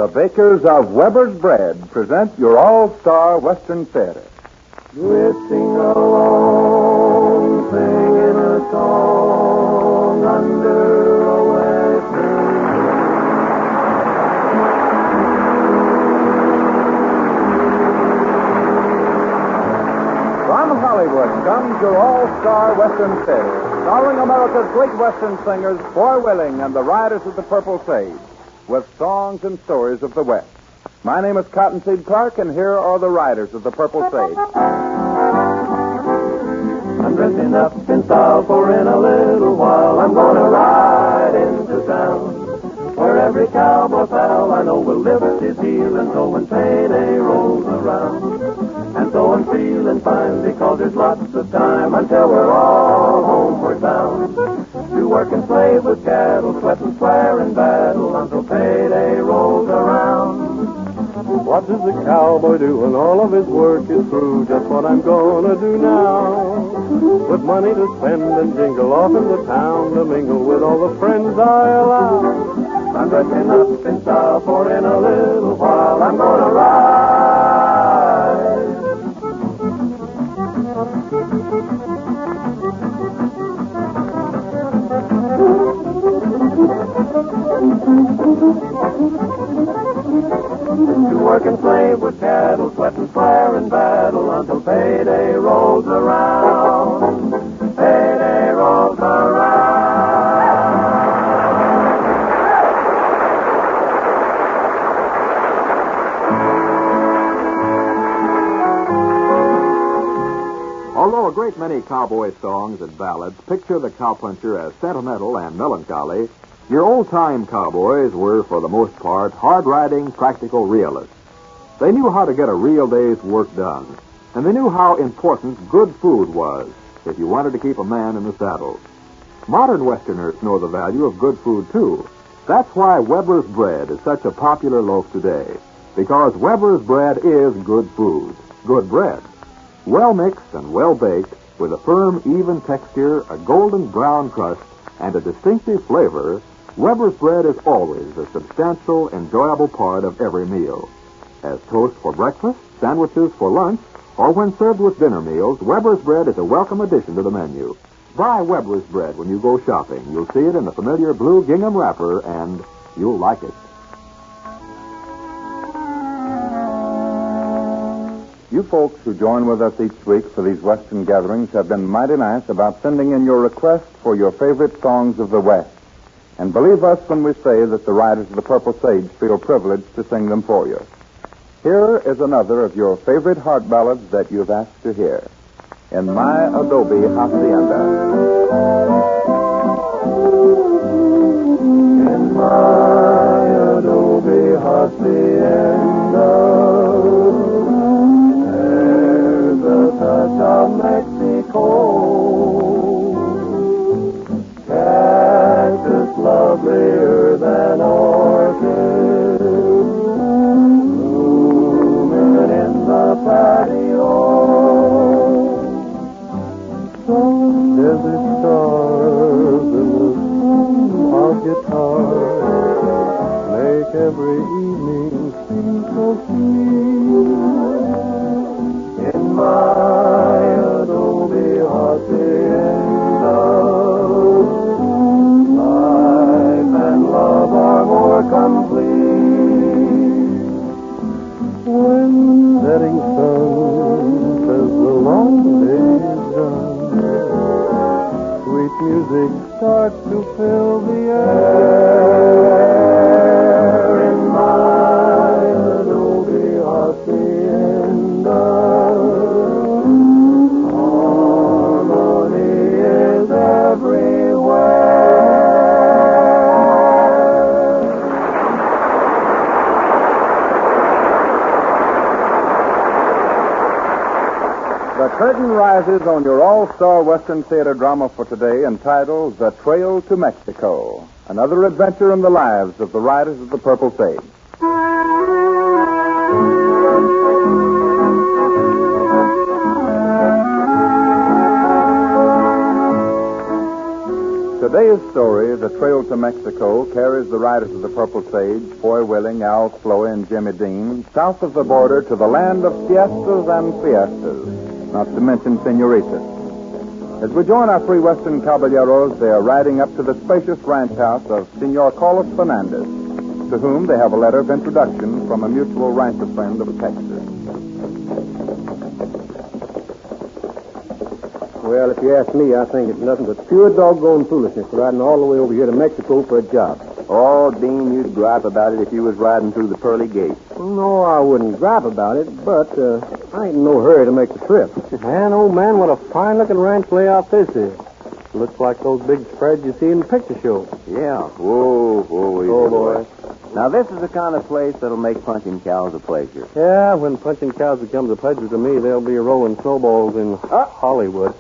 The bakers of Weber's Bread present your all-star Western Theater. Drifting along, singing a song under a western From Hollywood comes your all-star Western Theater, starring America's great Western singers, Foy Willing and the Riders of the Purple Sage, with songs and stories of the West. My name is Cottonseed Clark, and here are the Riders of the Purple Sage. I'm dressing up in style, for in a little while I'm gonna ride into town, where every cowboy pal I know will lift his heel, and so when payday rolls around, and so I'm feeling fine because there's lots of time until we're all homeward bound, to work and slave with cattle, sweat and swear in battle until payday rolls around. What does a cowboy do when all of his work is through? Just what I'm gonna do now. Put money to spend and jingle off in the town to mingle with all the friends I allow. I'm dressing up in style, for in a little while I'm gonna ride. To work and slave with cattle, sweat and swear in battle until payday rolls around. Payday rolls around. Although a great many cowboy songs and ballads picture the cowpuncher as sentimental and melancholy, your old-time cowboys were, for the most part, hard-riding, practical realists. They knew how to get a real day's work done, and they knew how important good food was if you wanted to keep a man in the saddle. Modern Westerners know the value of good food, too. That's why Weber's Bread is such a popular loaf today, because Weber's Bread is good food, good bread. Well mixed and well baked, with a firm, even texture, a golden brown crust, and a distinctive flavor, Weber's Bread is always a substantial, enjoyable part of every meal. As toast for breakfast, sandwiches for lunch, or when served with dinner meals, Weber's Bread is a welcome addition to the menu. Buy Weber's Bread when you go shopping. You'll see it in the familiar blue gingham wrapper, and you'll like it. You folks who join with us each week for these Western gatherings have been mighty nice about sending in your requests for your favorite songs of the West. And believe us when we say that the Riders of the Purple Sage feel privileged to sing them for you. Here is another of your favorite heart ballads that you've asked to hear. In My Adobe Hacienda. In my adobe hacienda, there's a touch of Mexico. Cactus lovelier than orchids, blooming in the patio. Some desert stars in the swing of guitars make every evening seem so sweet. In my adobe hacienda, life and love are more complete. When setting sun says the long day is done, sweet music starts to fill the air. In my adobe hacienda, harmony is everywhere. The curtain rises on your all-star Western theater drama for today entitled The Trail to Mexico, another adventure in the lives of the Riders of the Purple Sage. Today Today's story, The Trail to Mexico, carries the riders of the Purple Sage, Foy Willing, Al Sloey, and Jimmy Dean, south of the border to the land of siestas and fiestas, not to mention senoritas. As we join our three Western caballeros, they are riding up to the spacious ranch house of Senor Carlos Fernandez, to whom they have a letter of introduction from a mutual rancher friend of Texas. Well, if you ask me, I think it's nothing but pure doggone foolishness riding all the way over here to Mexico for a job. Oh, Dean, you'd gripe about it if you was riding through the pearly gates. No, I wouldn't gripe about it, but I ain't in no hurry to make the trip. Man, old man, what a fine-looking ranch layout this is. Looks like those big spreads you see in the picture show. Yeah. Whoa, easy, Oh, boy. Now, this is the kind of place that'll make punching cows a pleasure. Yeah, when punching cows becomes a pleasure to me, they'll be rolling snowballs in Hollywood.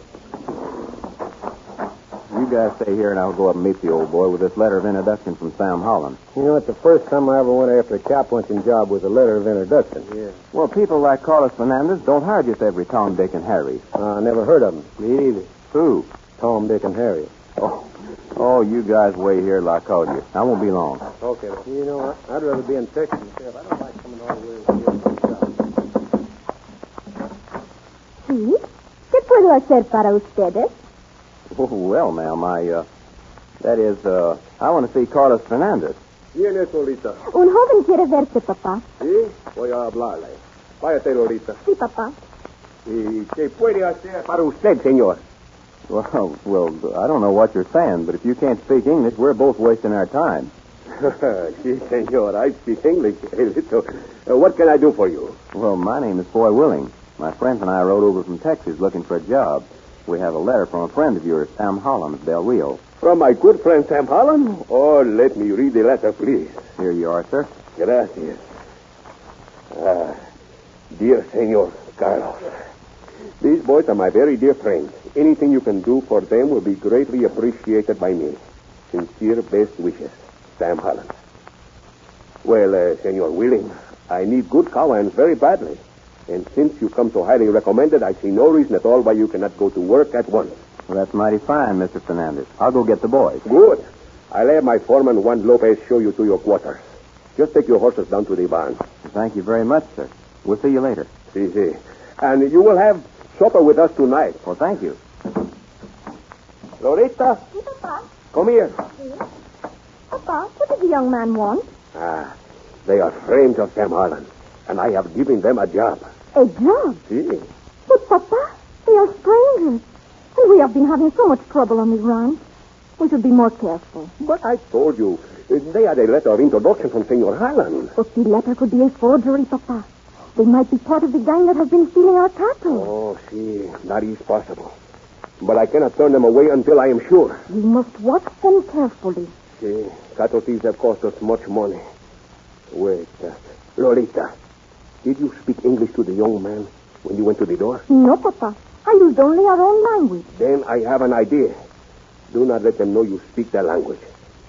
You guys stay here, and I'll go up and meet the old boy with this letter of introduction from Sam Holland. You know, it's the first time I ever went after a cow punching job with a letter of introduction. Yeah. Well, people like Carlos Fernandez don't hire just every Tom, Dick, and Harry. I never heard of them. Me either. Who? Tom, Dick, and Harry. Oh, you guys wait here till I call you. I won't be long. Okay. You know, I'd rather be in Texas myself. I don't like coming all the way over here for a job. Sí. ¿Qué puedo hacer para ustedes? Oh, well, ma'am, I want to see Carlos Fernandez. ¿Quién es, Lolita? Un joven quiere verte, papá. Sí, voy a hablarle. Váyate, Lolita. Sí, papá. ¿Y qué puede hacer para usted, señor? Well, I don't know what you're saying, but if you can't speak English, we're both wasting our time. Sí, señor. I speak English a little. What can I do for you? Well, my name is Foy Willing. My friends and I rode over from Texas looking for a job. We have a letter from a friend of yours, Sam Holland of Del Rio. From my good friend Sam Holland? Oh, let me read the letter, please. Here you are, sir. Gracias. Dear Senor Carlos, these boys are my very dear friends. Anything you can do for them will be greatly appreciated by me. Sincere best wishes, Sam Holland. Well, Senor Willing, I need good cowhands very badly. And since you come so highly recommended, I see no reason at all why you cannot go to work at once. Well, that's mighty fine, Mr. Fernandez. I'll go get the boys. Good. I'll have my foreman, Juan Lopez, show you to your quarters. Just take your horses down to the barn. Thank you very much, sir. We'll see you later. See. And you will have supper with us tonight. Well, thank you. Loretta, Sí, papá. come here. Sí. Papa, what does the young man want? They are friends of Sam Holland, and I have given them a job. A job? See? But, Papa, they are strangers. And we have been having so much trouble on the ranch. We should be more careful. But I told you, they had a letter of introduction from Senor Holland. But the letter could be a forgery, Papa. They might be part of the gang that has been stealing our cattle. Oh, see, that is possible. But I cannot turn them away until I am sure. We must watch them carefully. See, cattle thieves have cost us much money. Wait, Lolita, did you speak English to the young man when you went to the door? No, Papa. I used only our own language. Then I have an idea. Do not let them know you speak their language.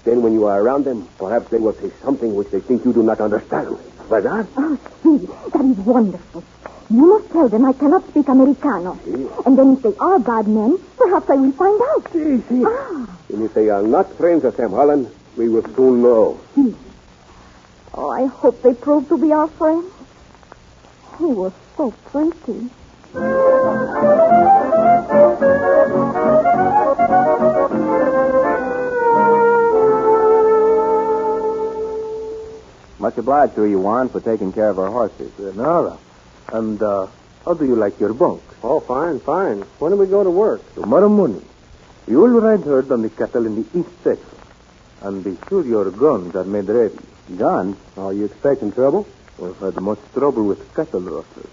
Then when you are around them, perhaps they will say something which they think you do not understand. ¿Verdad? Oh, see, that is wonderful. You must tell them I cannot speak Americano. Sí. And then if they are bad men, perhaps I will find out. See. Ah, And if they are not friends of Sam Holland, we will soon know. see. Oh, I hope they prove to be our friends. He was so pretty. Much obliged to you, Juan, for taking care of our horses. Nada. And, how do you like your bunk? Oh, fine. When do we go to work? Tomorrow morning. You will ride herd on the cattle in the east section. And be sure your guns are made ready. Guns? Are you expecting trouble? We've had much trouble with cattle rustlers.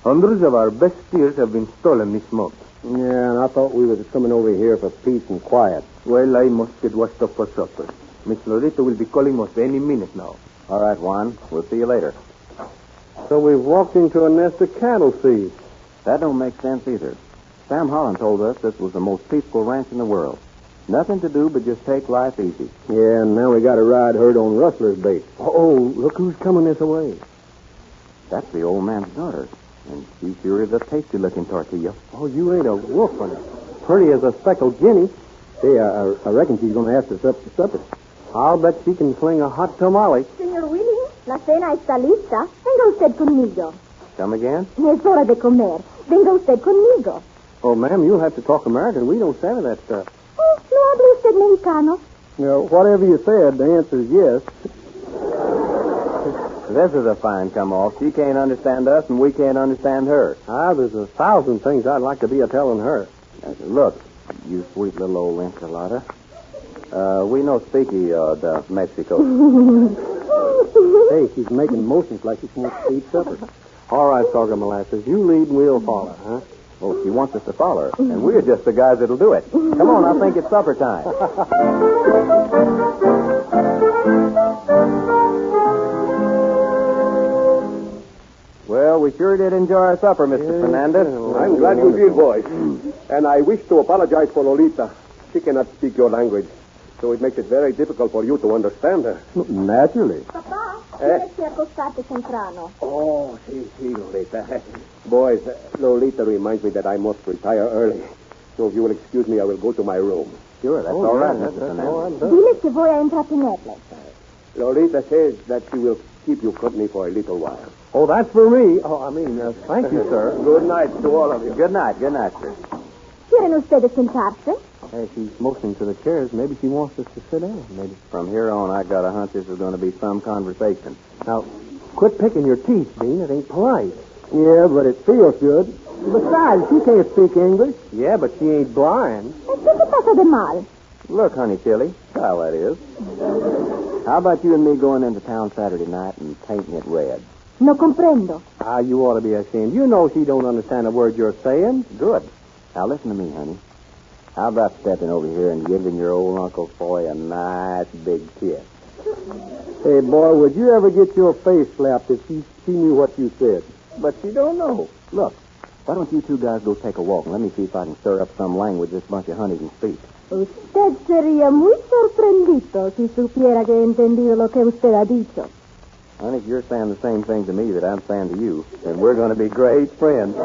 Hundreds of our best steers have been stolen this month. Yeah, and I thought we was coming over here for peace and quiet. Well, I must get washed up for supper. Miss Loretta will be calling us any minute now. All right, Juan. We'll see you later. So we've walked into a nest of cattle thieves. That don't make sense either. Sam Holland told us this was the most peaceful ranch in the world. Nothing to do but just take life easy. Yeah, and now we got to ride herd on rustler's bait. Oh, look who's coming this way. That's the old man's daughter. And she sure is a tasty-looking tortilla. Oh, you ain't a wolf, and pretty as a speckled guinea. Say, I reckon she's going to ask us up to supper. I'll bet she can fling a hot tamale. Señor Willie, la cena está lista. Venga usted conmigo. Come again? Es hora de comer. Venga usted conmigo. Oh, ma'am, you'll have to talk American. We don't savvy that stuff. Oh, ¿no habla usted mexicano? No, whatever you said, the answer is yes. This is a fine come-off. She can't understand us, and we can't understand her. There's 1,000 things I'd like to be a-telling her. Look, you sweet little old enchilada. We no speaky the Mexico. Hey, she's making motions like she wants to eat supper. All right, Sorghum Molasses, you lead and we'll follow, huh? Oh, she wants us to follow her, and we're just the guys that'll do it. Come on, I think it's supper time. Well, we sure did enjoy our supper, Mr. Fernandez. I'm glad you did, boys. And I wish to apologize for Lolita. She cannot speak your language, so it makes it very difficult for you to understand her. Naturally. Papá, tienes que acostarte temprano. Oh, sí, Lolita. Boys, Lolita reminds me that I must retire early. So if you will excuse me, I will go to my room. Sure, that's all right, Mr. Fernandez. Dile que voy a entretenerle. Lolita says that she will keep you company for a little while. Oh, that's for me. Thank you, sir. Good night to all of you. Good night, sir. ¿Quieren ustedes sentarse? Hey, she's motioning to the chairs. Maybe she wants us to sit down. Maybe. From here on, I got a hunch this is going to be some conversation. Now, quit picking your teeth, Dean. It ain't polite. Yeah, but it feels good. Besides, she can't speak English. Yeah, but she ain't blind. ¿Qué te pasa de mal? Look, honey chili, how that is. How about you and me going into town Saturday night and painting it red? No comprendo. You ought to be ashamed. You know she don't understand a word you're saying. Good. Now, listen to me, honey. How about stepping over here and giving your old Uncle Foy a nice big kiss? Hey, boy, would you ever get your face slapped if she knew what you said? But she don't know. Look, why don't you two guys go take a walk and let me see if I can stir up some language this bunch of honey can speak. Usted sería muy sorprendido si supiera que he entendido lo que usted ha dicho. Honey, if you're saying the same thing to me that I'm saying to you, then we're going to be great friends.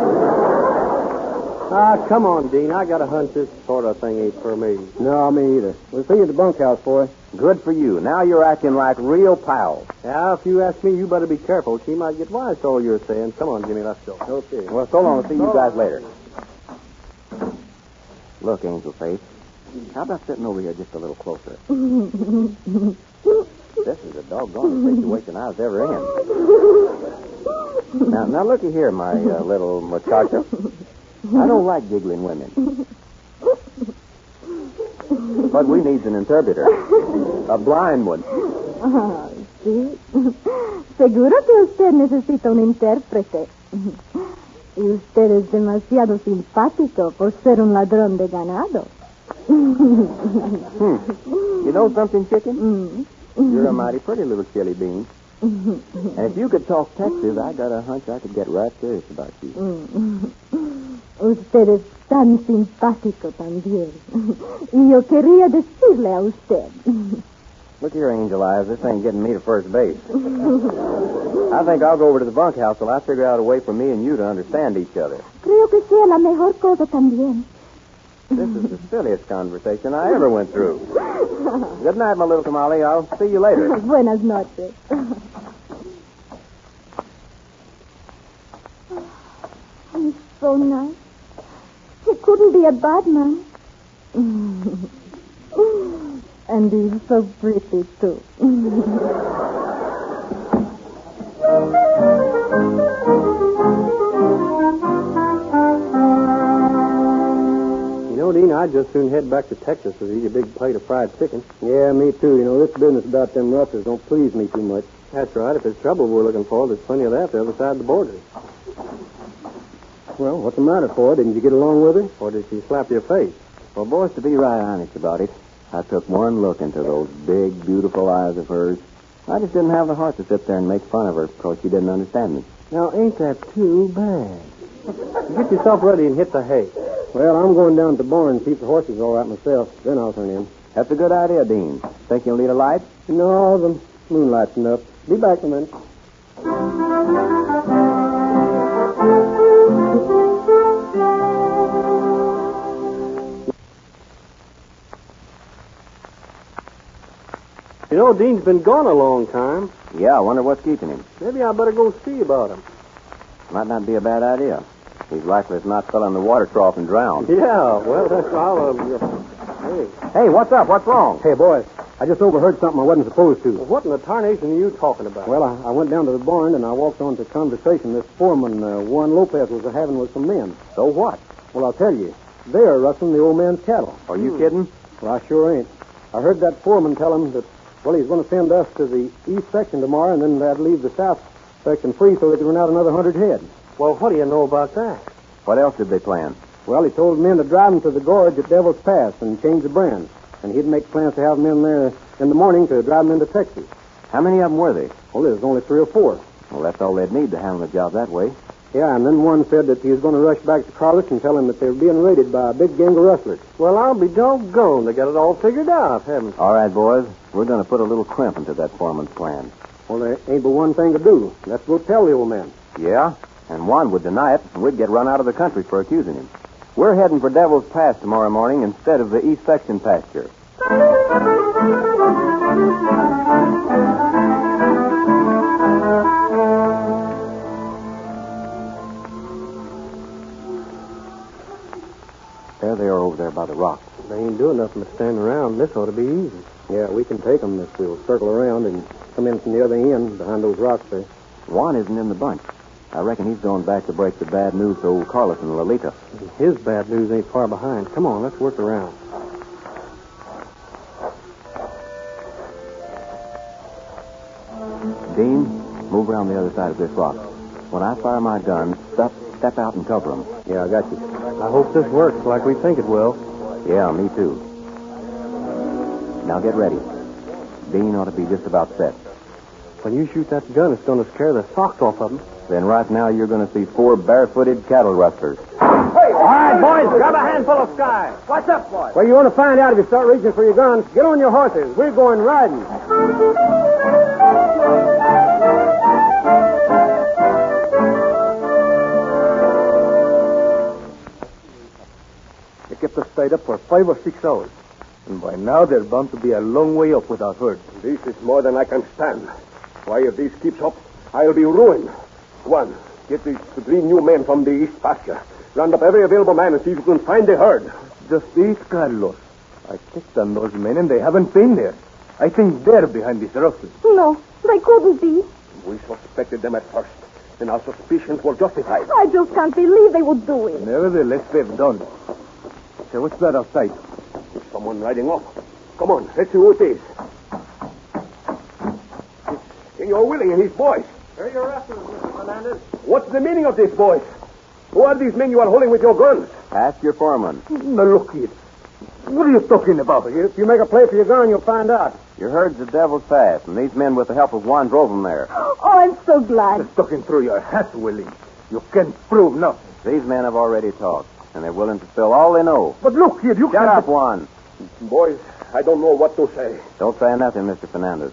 Come on, Dean. I got a hunch this sort of thing ain't for me. No, me either. We'll see you at the bunkhouse, boy. Good for you. Now you're acting like real pals. Yeah, if you ask me, you better be careful. She might get wise to all you're saying. Come on, Jimmy, let's go. Okay. Well, so long. I'll see you guys later. Look, Angel Face, how about sitting over here just a little closer? This is a doggone situation I was ever in. Now looky here, my little muchacho. I don't like giggling women. But we need an interpreter. A blind one. Sí. Seguro que usted necesita un intérprete. Y usted es demasiado simpático por ser un ladrón de ganado. You know something, chicken? You're a mighty pretty little chili bean. And if you could talk Texas, I got a hunch I could get right serious about you. Usted es tan simpático también. Y yo quería decirle a usted. Look here, Angel Eyes. This ain't getting me to first base. I think I'll go over to the bunkhouse till I figure out a way for me and you to understand each other. Creo que sea la mejor cosa también. This is the silliest conversation I ever went through. Good night, my little tamale. I'll see you later. Buenas noches. He's so nice. He couldn't be a bad man. And he's so pretty, too. You know, Dean, I'd just soon head back to Texas to eat a big plate of fried chicken. Yeah, me too. You know, this business about them rustlers don't please me too much. That's right. If it's trouble we're looking for, there's plenty of that the other side of the border. Well, what's the matter, Ford? Didn't you get along with her? Or did she slap your face? Well, boys, to be right honest about it, I took one look into those big, beautiful eyes of hers. I just didn't have the heart to sit there and make fun of her because she didn't understand me. Now, ain't that too bad? Get yourself ready and hit the hay. Well, I'm going down to the barn and see if the horses are all right myself. Then I'll turn in. That's a good idea, Dean. Think you'll need a light? No, the moonlight's enough. Be back in a minute. know, Dean's been gone a long time. Yeah, I wonder what's keeping him. Maybe I better go see about him. Might not be a bad idea. He's likely to not fell in the water trough and drowned. Yeah, well, that's all. Hey, what's up? What's wrong? Hey, boys, I just overheard something I wasn't supposed to. What in the tarnation are you talking about? Well, I went down to the barn and I walked on to a conversation this foreman, Juan Lopez, was having with some men. So what? Well, I'll tell you, they're rustling the old man's cattle. Are you kidding? Well, I sure ain't. I heard that foreman tell him that, well, he's going to send us to the east section tomorrow, and then they'd leave the south section free so they could run out another 100 head. Well, what do you know about that? What else did they plan? Well, he told men to drive them to the gorge at Devil's Pass and change the brand. And he'd make plans to have men there in the morning to drive them into Texas. How many of them were they? Well, there's only 3 or 4. Well, that's all they'd need to handle the job that way. Yeah, and then one said that he was going to rush back to Carlos and tell him that they were being raided by a big gang of rustlers. Well, I'll be doggone. They got it all figured out, haven't they? All right, boys. We're going to put a little crimp into that foreman's plan. Well, there ain't but one thing to do. Let's go tell the old man. Yeah? And Juan would deny it, and we'd get run out of the country for accusing him. We're heading for Devil's Pass tomorrow morning instead of the East Section pasture. There they are over there by the rock. They ain't doing nothing but standing around. This ought to be easy. Yeah, we can take them if we'll circle around and come in from the other end behind those rocks there. Juan isn't in the bunch. I reckon he's going back to break the bad news to old Carlos and Lolita. His bad news ain't far behind. Come on, let's work around. Dean, move around the other side of this rock. When I fire my gun, step out and cover them. Yeah, I got you. I hope this works like we think it will. Yeah, me too. Now get ready. Dean ought to be just about set. When you shoot that gun, it's going to scare the socks off of them. Then right now you're going to see 4 barefooted cattle rustlers. Hey, all right, boys, grab a handful of sky. What's up, boys? Well, you want to find out if you start reaching for your guns, get on your horses. We're going riding. They kept us tied up for 5 or 6 hours. And by now they're bound to be a long way up without herd. This is more than I can stand. Why, if this keeps up, I'll be ruined. One, get these 3 new men from the east pasture. Round up every available man and see if you can find the herd. Just these, Carlos. I checked on those men and they haven't been there. I think they're behind this rustling. No, they couldn't be. We suspected them at first, and our suspicions were justified. I just can't believe they would do it. Nevertheless, they've done. Say, what's that outside? There's someone riding off. Come on, let's see who it is. It's Senor Willie and his boys. Here your rustlers, Mr. Fernandez. What's the meaning of this, boys? Who are these men you are holding with your guns? Ask your foreman. Now, look here. What are you talking about? If you make a play for your gun, you'll find out. Your herd's at Devil's Pass, and these men, with the help of Juan, drove them there. Oh, I'm so glad. It's talking through your hat, Willie. You can't prove nothing. These men have already talked, and they're willing to spill all they know. But look here, you Shut can't... up, Juan. Boys, I don't know what to say. Don't say nothing, Mr. Fernandez.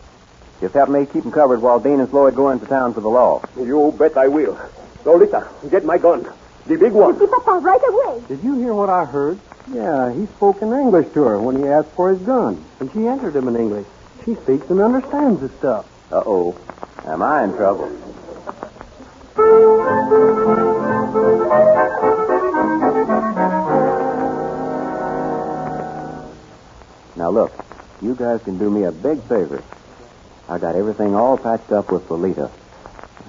Just help me keep them covered while Dean and Floyd go into town for the law. You bet I will. Lolita, get my gun. The big one. See, Papa, right away. Did you hear what I heard? Yeah, he spoke in English to her when he asked for his gun. And she answered him in English. She speaks and understands the stuff. Uh-oh. Am I in trouble? Now, look. You guys can do me a big favor. I got everything all patched up with Lolita.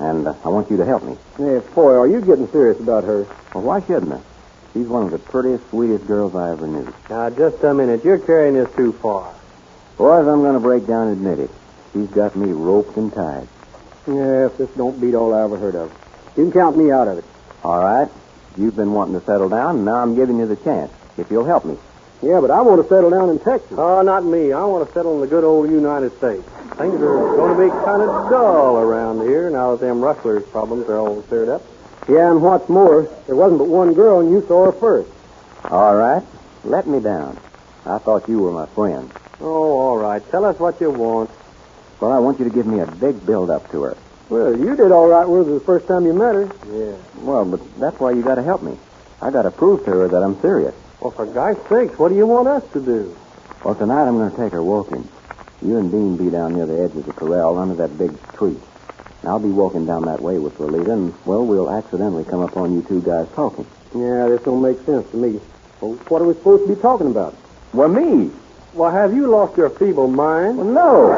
And I want you to help me. Yeah, boy, are you getting serious about her? Well, why shouldn't I? She's one of the prettiest, sweetest girls I ever knew. Now, just a minute. You're carrying this too far. Boys, I'm going to break down and admit it. She's got me roped and tied. Yeah, if this don't beat all I ever heard of. You can count me out of it. All right. You've been wanting to settle down, and now I'm giving you the chance, if you'll help me. Yeah, but I want to settle down in Texas. Oh, not me. I want to settle in the good old United States. Things are going to be kind of dull around here now that them rustlers' problems are all cleared up. Yeah, and what's more, there wasn't but one girl, and you saw her first. All right. Let me down. I thought you were my friend. Oh, all right. Tell us what you want. Well, I want you to give me a big build-up to her. Well, you did all right with her the first time you met her. Yeah. Well, but that's why you got to help me. I got to prove to her that I'm serious. Well, for God's sakes, what do you want us to do? Well, tonight I'm going to take her walking. You and Dean be down near the edge of the corral under that big tree. And I'll be walking down that way with Lolita, and, well, we'll accidentally come upon you two guys talking. Yeah, this don't make sense to me. Well, what are we supposed to be talking about? Well, me. Well, have you lost your feeble mind? Well, no.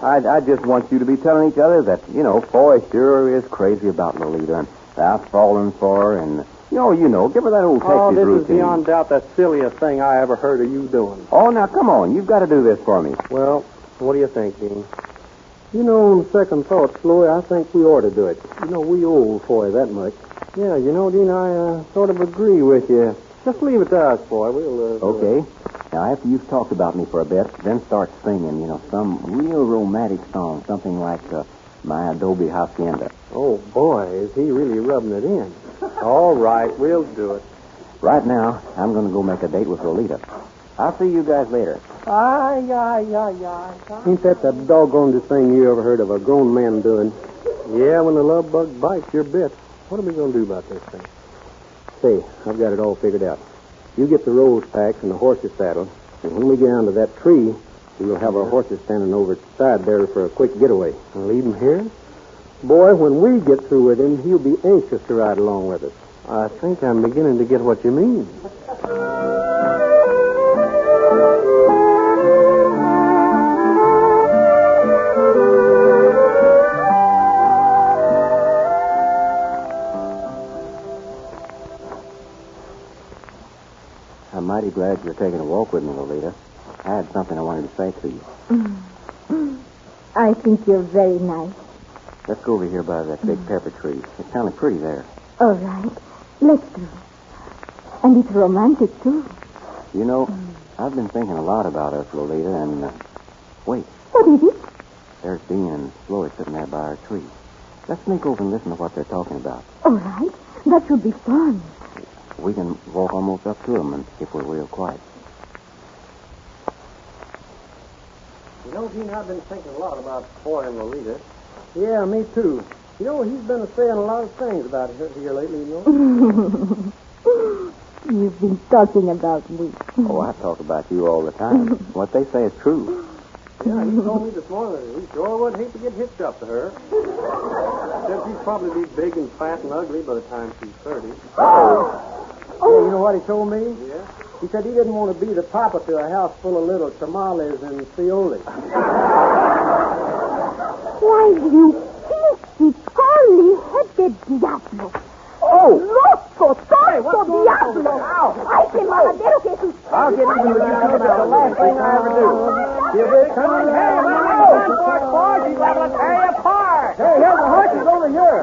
I just want you to be telling each other that, Foy sure is crazy about Lolita, and I've fallen for her, and, give her that old Texas this routine. is beyond doubt the silliest thing I ever heard of you doing. Oh, now, come on. You've got to do this for me. Well, what do you think, Dean? On second thought, Floyd, I think we ought to do it. We owe Foy that much. Yeah, Dean, I sort of agree with you. Just leave it to us, Foy. We'll, Okay. Now, after you've talked about me for a bit, then start singing, some real romantic song, something like My Adobe Hacienda. Oh, boy, is he really rubbing it in. All right, we'll do it. Right now, I'm going to go make a date with Lolita. I'll see you guys later. Ain't that the doggonedest thing you ever heard of a grown man doing? Yeah, when the love bug bites, you're bit. What are we going to do about this thing? Say, I've got it all figured out. You get the rose packs and the horses saddled, and when we get down to that tree, we'll have our horses standing over at the side there for a quick getaway. And leave him here? Boy, when we get through with him, he'll be anxious to ride along with us. I think I'm beginning to get what you mean. I'm mighty glad you're taking a walk with me, Lolita. I had something I wanted to say to you. I think you're very nice. Let's go over here by that big pepper tree. It's kind of pretty there. All right. Let's do. And it's romantic, too. I've been thinking a lot about us, Lolita, and... wait. What is it? There's Dean and Floyd sitting there by our tree. Let's sneak over and listen to what they're talking about. All right. That should be fun. We can walk almost up to them and if we're real quiet. Dean, I've been thinking a lot about Foy and Lolita. Yeah, me too. He's been saying a lot of things about her here lately, You've been talking about me. Oh, I talk about you all the time. What they say is true. Yeah, he told me this morning that he sure would hate to get hitched up to her. Except he'd probably be big and fat and ugly by the time she's 30. Yeah, you know what he told me? Yeah? He said he didn't want to be the papa to a house full of little tamales and fiolis. Why, you filthy, curly-headed diablo. Oh! Loco, tonto diablo. Ay, qué maladero que es usted. I'll get even with you, too. That's the last thing I ever do. You big coming here. Boys, he's liable to tear you apart. Hey, here's the horses over here.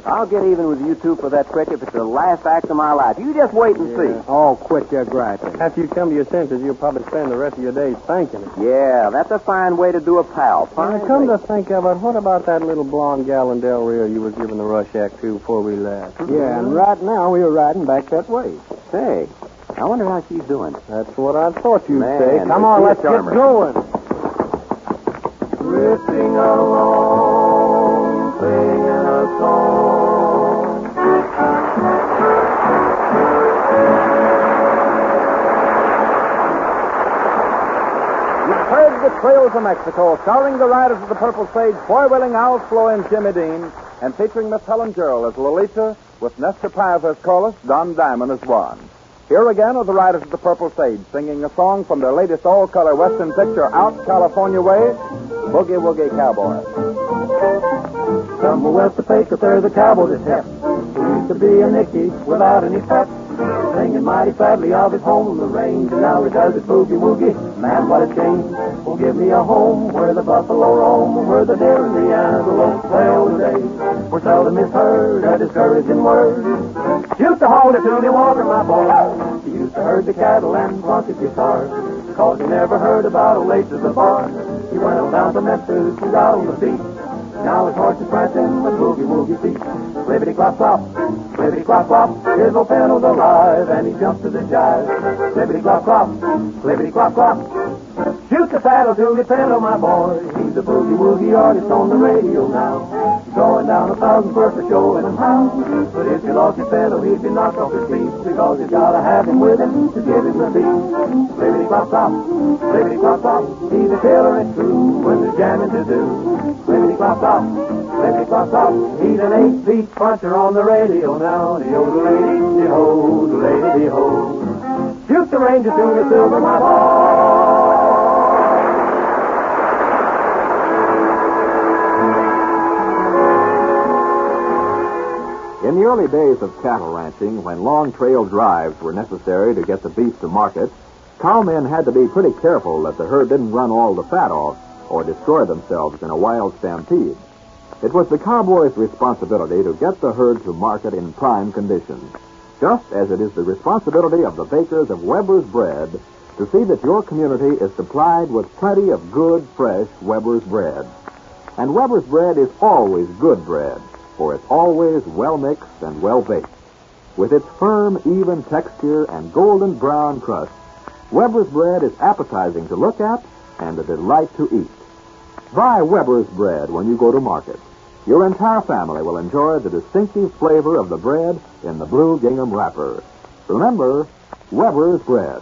I'll get even with you two for that trick if it's the last act of my life. You just wait and see. Oh, quit your griping. After you come to your senses, you'll probably spend the rest of your days thanking it. Yeah, that's a fine way to do a pal. Now, come to think of it, what about that little blonde gal in Del Rio you was giving the rush act to before we left? Yeah, and right now we were riding back that way. Say, I wonder how she's doing. That's what I thought you'd Man, say. Come on, let's charmer. get going. Drifting along, singing a song. You've heard The Trails of Mexico, starring the riders of the Purple Sage, Foy Willing, Al Floy, and Jimmy Dean, and featuring Miss Helen Gerald as Lolita, with Nestor Paz as Chorus, Don Diamond as Juan. Here again are the riders of the Purple Sage, singing a song from their latest all-color Western picture, Out California Way, Boogie Woogie Cowboy. Somewhere west of Pecos, there's a cowboy that's hep, who used to be a Nicky without any pep, singing mighty sadly of his home on the range, and now he does it boogie woogie. Man, what a change! Oh, give me a home where the buffalo roam, where the deer and the antelope play all the day, where seldom is heard a discouraging word. Shoot the hold it to the water, my boy. He used to herd the cattle and plunk his guitar, cause he never heard about old H of the bar. He went on down to Memphis and got on the beat. Now his horse is prancing with boogie woogie feet. Clippity clop clop, clippity clop. clop, clop, here's old Penno's alive, and he jumps to the jive. Clippity clop, clop, clippity clop, clop. Shoot the saddle to the Penno, my boy. He's a boogie-woogie artist on the radio now. Throwing down 1,000 per show in a house. But if you lost your Penno, he'd be knocked off his feet, because you gotta have him with him to give him the beat. Clippity clop, clop, clippity clop, clop. He's a killer and true when there's jamming to do. Clippity clop, clop, clippity clop, clop. He's an 8-beat puncher on the radio now. De-o-de-lady, de-ho, de-lady, de-ho. Shoot the ranger to the silver, my boy. In the early days of cattle ranching, when long trail drives were necessary to get the beef to market, cowmen had to be pretty careful that the herd didn't run all the fat off or destroy themselves in a wild stampede. It was the cowboy's responsibility to get the herd to market in prime condition, just as it is the responsibility of the bakers of Weber's bread to see that your community is supplied with plenty of good, fresh Weber's bread. And Weber's bread is always good bread, for it's always well mixed and well baked. With its firm, even texture and golden brown crust, Weber's bread is appetizing to look at and a delight to eat. Buy Weber's bread when you go to market. Your entire family will enjoy the distinctive flavor of the bread in the blue gingham wrapper. Remember, Weber's bread.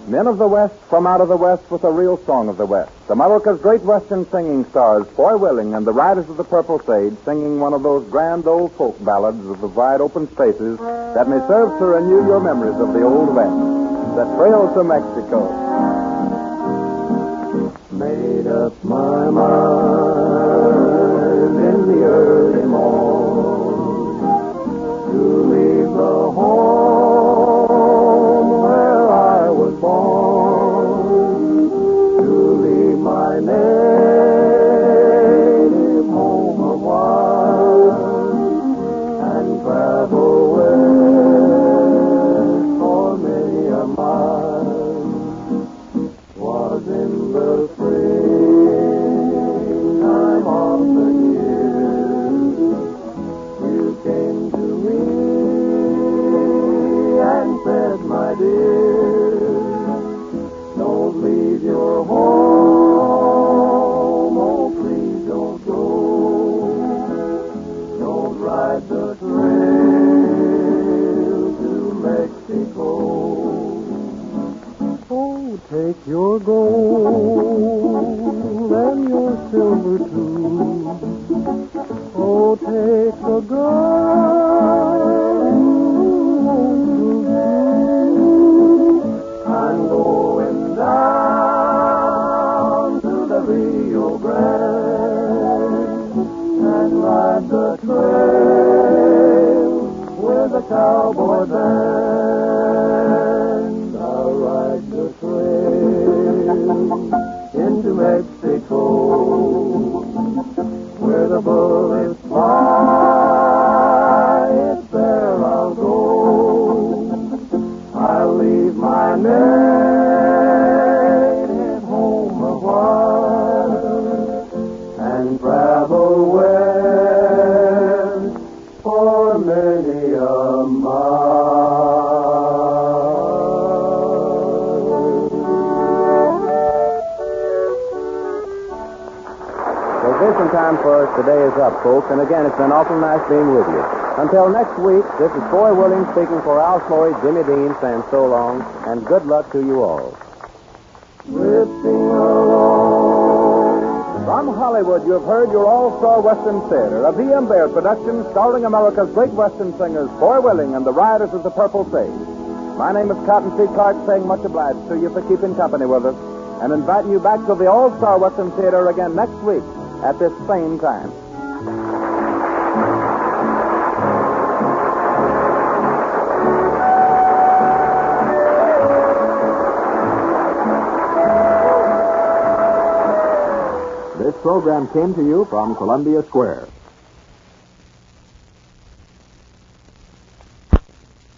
Men of the West from out of the West with a real song of the West. America's great Western singing stars, Foy Willing and the Riders of the Purple Sage, singing one of those grand old folk ballads of the wide open spaces that may serve to renew your memories of the Old West. The Trail to Mexico. Made up my mind in the early morn to leave the home where I was born, to leave my native home a while and travel west for many a mile. Was in the springtime of the year you came to me and said, my dear, don't leave your home, oh please don't go, don't ride the trail to Mexico. Oh, take your gold and your silver too. Oh, take the girl I'm going down to the Rio Grande and ride the trail with a cowboy band. I'll ride the trail into Mexico, where the bullets fly. It's there I'll go. I'll leave my native home a while and travel west for many a mile. Vacation time for us today is up, folks, and again, it's been awful nice being with you. Until next week, this is Foy Willing speaking for Al Smory, Jimmy Dean, saying so long, and good luck to you all. Drifting along. From Hollywood, you have heard your all-star Western Theater, a V.M. Bear production starring America's great Western singers, Foy Willing and the Riders of the Purple Sage. My name is Cotton C. Clark, saying much obliged to you for keeping company with us, and inviting you back to the all-star Western Theater again next week at this same time. This program came to you from Columbia Square.